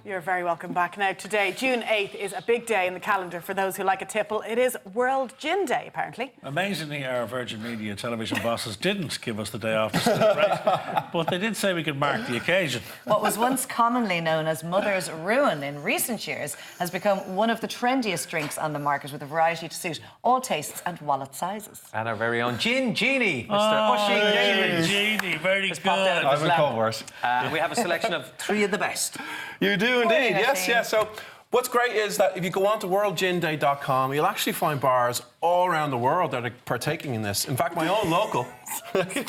You're very welcome back. Now, today, June 8th, is a big day in the calendar for those who like a tipple. It is World Gin Day, apparently. Amazingly, our Virgin Media television bosses didn't give us the day off to celebrate, but they did say we could mark the occasion. What was once commonly known as Mother's Ruin in recent years has become one of the trendiest drinks on the market, with a variety to suit all tastes and wallet sizes. And our very own Gin Genie, Mr. Oh, David. Genie, very Just good. popped out of his I'm a lap. cohort. We have a selection of 3 of the best. You do indeed, Oh, yes, yes. So what's great is that if you go on to worldginday.com, you'll actually find bars all around the world that are partaking in this. In fact, my own local. Trying to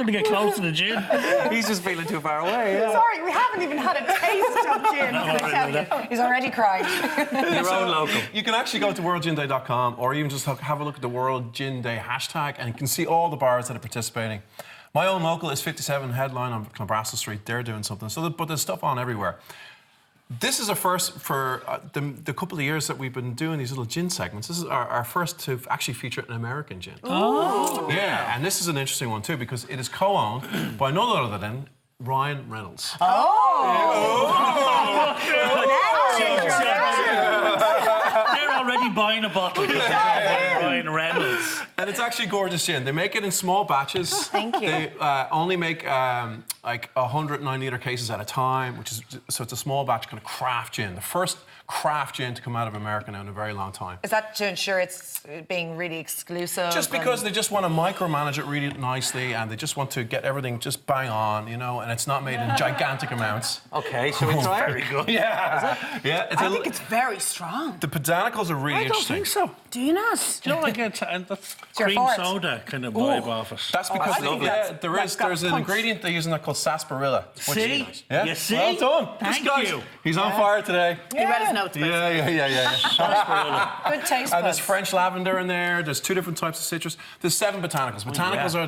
get close to the gin. He's just feeling too far away. Yeah. Sorry, we haven't even had a taste of gin. can I tell you? He's already crying. Your own local. You can actually go to worldginday.com or even just have a look at the World Gin Day hashtag and you can see all the bars that are participating. My own local is 57 Headline on Clonbrassil Street. They're doing something. But there's stuff on everywhere. This is a first for the couple of years that we've been doing these little gin segments. This is our first to actually feature an American gin. Oh. Yeah, and this is an interesting one too because it is co-owned by none other than Ryan Reynolds. They're already buying a bottle of Ryan Reynolds. And it's actually gorgeous gin. They make it in small batches. Thank you. They only make like 109-litre cases at a time, so it's a small batch kind of craft gin. The first craft gin to come out of America now in a very long time. Is that to ensure it's being really exclusive? Just because they just want to micromanage it really nicely and they just want to get everything just bang on, you know, and it's not made in gigantic amounts. Okay, shall we try it? Very good. Yeah. Yeah. I think it's very strong. The botanicals are really I don't interesting. think so. Do you not? Do you know, like that's your cream fault. soda kind of vibe off it? That's because I think there's an punch. ingredient they're using that called sarsaparilla. which is See? nice. Yeah? You see? Well done. Thank This guy's- you. He's on fire today. He read his notes. Yeah. Good taste And there's buds. French lavender in there. There's 2 different types of citrus. There's 7 botanicals. Botanicals are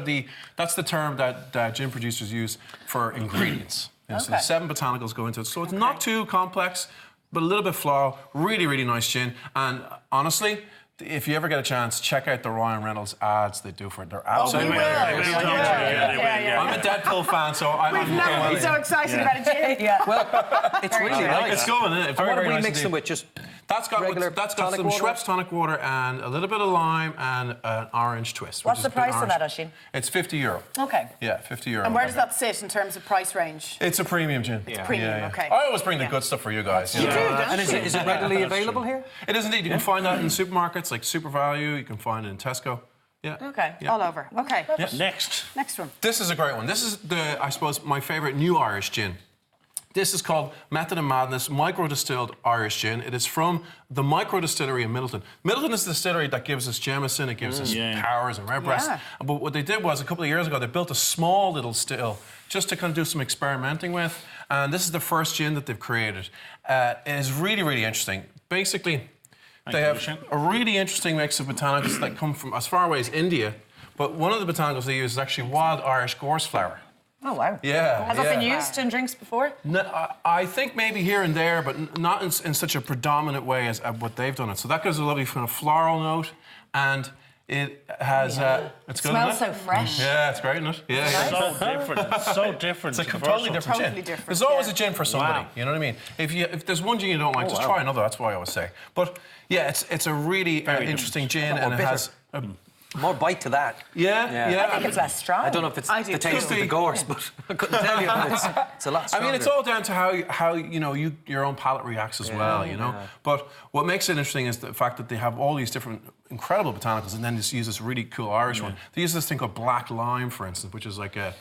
that's the term that gin producers use for ingredients. You know, so Okay. 7 botanicals go into it. So it's not too complex, but a little bit floral. Really, really nice gin. And honestly, if you ever get a chance, check out the Ryan Reynolds ads they do for it. They're absolutely hilarious. I'm a Deadpool fan, so I'm Never been so excited about a gin. Yeah. It's really nice. It's going, isn't it? And Very, what do very we nice mix them indeed. with? Just That's got regular some tonic water? Schweppes tonic water and a little bit of lime and an orange twist. What's which the is a bit price of that, orange. Oisin? It's €50. Okay. Yeah, €50. And where does that sit in terms of price range? It's a premium gin. It's premium, okay. I always bring the good stuff for you guys. You know? and is it readily available here? It is indeed. You can find that in supermarkets like Super Value. You can find it in Tesco. Yeah. Okay. Yeah. All over. Okay. Next. Next one. This is a great one. This is I suppose, my favourite new Irish gin. This is called Method and Madness Micro-Distilled Irish Gin. It is from the Micro Distillery in Middleton. Middleton is the distillery that gives us Jameson, it gives us Powers and Redbreast. Yeah. But what they did was, a couple of years ago, they built a small little still just to kind of do some experimenting with. And this is the first gin that they've created. It is really, really interesting. Basically, they have a really interesting mix of botanicals that come from as far away as India. But one of the botanicals they use is actually wild Irish gorse flower. Oh, wow. Yeah. Has that been used in drinks before? No, I think maybe here and there, but not in such a predominant way as what they've done it. So that gives a lovely kind of floral note, and it has. It's good. Smells isn't so it? fresh. Yeah, it's great, isn't it? Yeah. So different. It's so different. It's a to the totally first one. different Totally gin. different, There's always yeah. a gin for somebody. Wow. You know what I mean? If there's one gin you don't like, just try another. That's what I always say. But yeah, it's a really interesting gin, and it bitter. has. More bite to that. Yeah. I think it's less strong. I don't know if it's I do the taste too. of the gorse, but I couldn't tell you. But it's a lot I stronger. mean, it's all down to how you know your own palate reacts as well, you know. But what makes it interesting is the fact that they have all these different incredible botanicals, and then just use this really cool Irish one. They use this thing called black lime, for instance, which is like a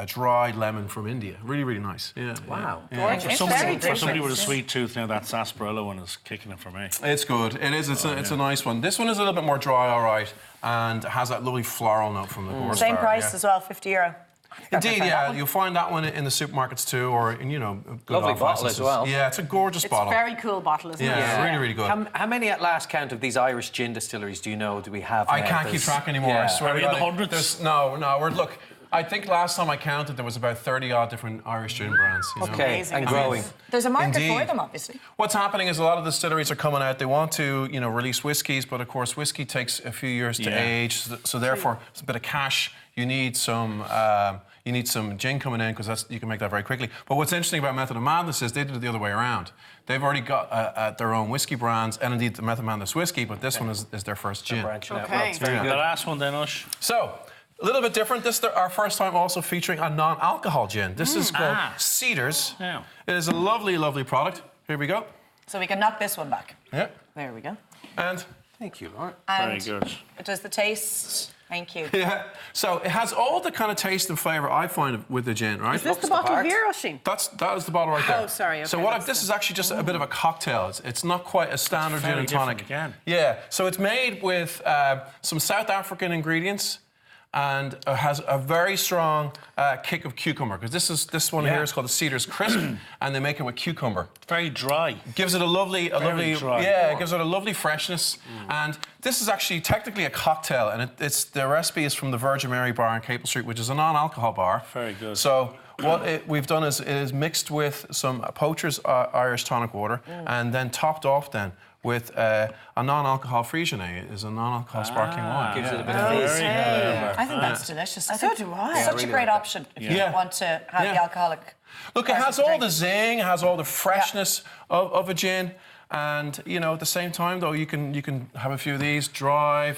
dried lemon from India. Really, really nice. Yeah. Wow. Yeah. It's Somebody, very for somebody different. with a sweet tooth, now that sarsaparilla one is kicking it for me. It's good. It is. It's a nice one. This one is a little bit more dry, all right, and has that lovely floral note from the gorse Same flower, price yeah. as well, €50. Indeed, yeah. You'll find that one in the supermarkets too, or in good Lovely off bottle licenses. as well. Yeah, it's a gorgeous It's bottle. a very cool bottle, isn't it? Yeah, really, really good. How many at last count of these Irish gin distilleries do you know do we have I now? can't keep track anymore. I swear Are to we in God. the hundreds? No. Look, I think last time I counted, there was about 30-odd different Irish gin brands. You know? Okay, Amazing. and growing. There's a market for Indeed. them, obviously. What's happening is a lot of distilleries are coming out. They want to, release whiskies, but of course, whiskey takes a few years to Yeah. age. So therefore, it's a bit of cash. You need some gin coming in because you can make that very quickly. But what's interesting about Method of Madness is they did it the other way around. They've already got their own whiskey brands, and indeed the Method of Madness whiskey. But this one is their first gin. Branching out. Okay. Well, it's very The good. last one then, Ush. So, a little bit different. This is our first time also featuring a non-alcohol gin. This is called Cedars. Yeah. It is a lovely, lovely product. Here we go. So we can knock this one back. Yeah. There we go. And Thank you, Lauren. Very And good. does the taste... Thank you. yeah, so it has all the kind of taste and flavour I find with the gin, right? Is this the the bottle part. here, Oisín? That is the bottle right there. Oh, sorry, okay, so what that's this is actually just a bit of a cocktail. It's not quite a standard gin very and tonic. different again. Yeah. So it's made with some South African ingredients, and it has a very strong kick of cucumber. Because this one here is called the Cedars Crisp, and they make it with cucumber. Very dry. Gives it a lovely dry. yeah, it gives it a lovely freshness. And this is actually technically a cocktail, and the recipe is from the Virgin Mary Bar on Capel Street, which is a non-alcohol bar. Very good. So what we've done is it is mixed with some Poacher's Irish tonic water, and then topped off then with a non-alcohol Frisianet. It is a non-alcohol sparkling wine. Gives it a bit Very of fizz. clever. I think that's delicious. So do I. Such really a great like option if you Yeah. want to have Yeah. the alcoholic. Look, it has pleasant all drink. the zing, it has all the freshness of a gin. And at the same time, though, you can have a few of these, drive,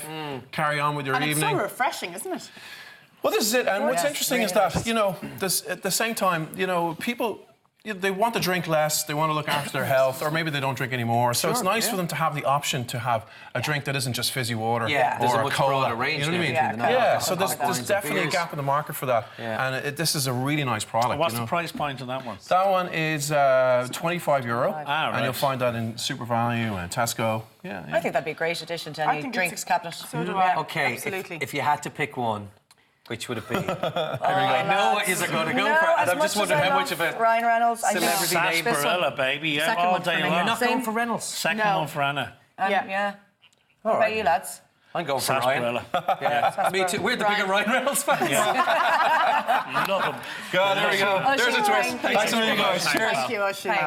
carry on with your And it's evening. so refreshing, isn't it? Well, this is it. And what's Yes, interesting really is that, nice. at the same time, people, they want to drink less, they want to look after their health, or maybe they don't drink anymore. So it's nice for them to have the option to have a drink that isn't just fizzy water Yeah, there's or a a much cola. broader range You know what I mean? now Yeah, between the yeah, Yeah, non-alcoholic so there's wines and definitely a beers. gap in the market for that. Yeah. And this is a really nice product. What's you know? the price point on that one? That one is €25, Ah, and you'll right. find that in Super Value and Tesco. Yeah, I think that'd be a great addition to I any think drinks it's cabinet. So do I. Okay, Absolutely. if you had to pick one, which would it be? I lads. know what you're going to go for, and I'm just wondering how much of it. Ryan Reynolds, I think Celebrity name. this one- Sarsaparilla, baby. Yeah, Second all one for day me. long. You're not Going Same. for Reynolds. Second No. one for Anna. Yeah. What about you, lads? I'm going for Ryan. Sarsaparilla. Yeah, me too. We're the bigger Ryan Reynolds fans. Love him. God, there we go. Oh, There's a she's twist. Ryan. Thanks a million, guys. Thanks, Cheers. pal. Thank you, Oisín.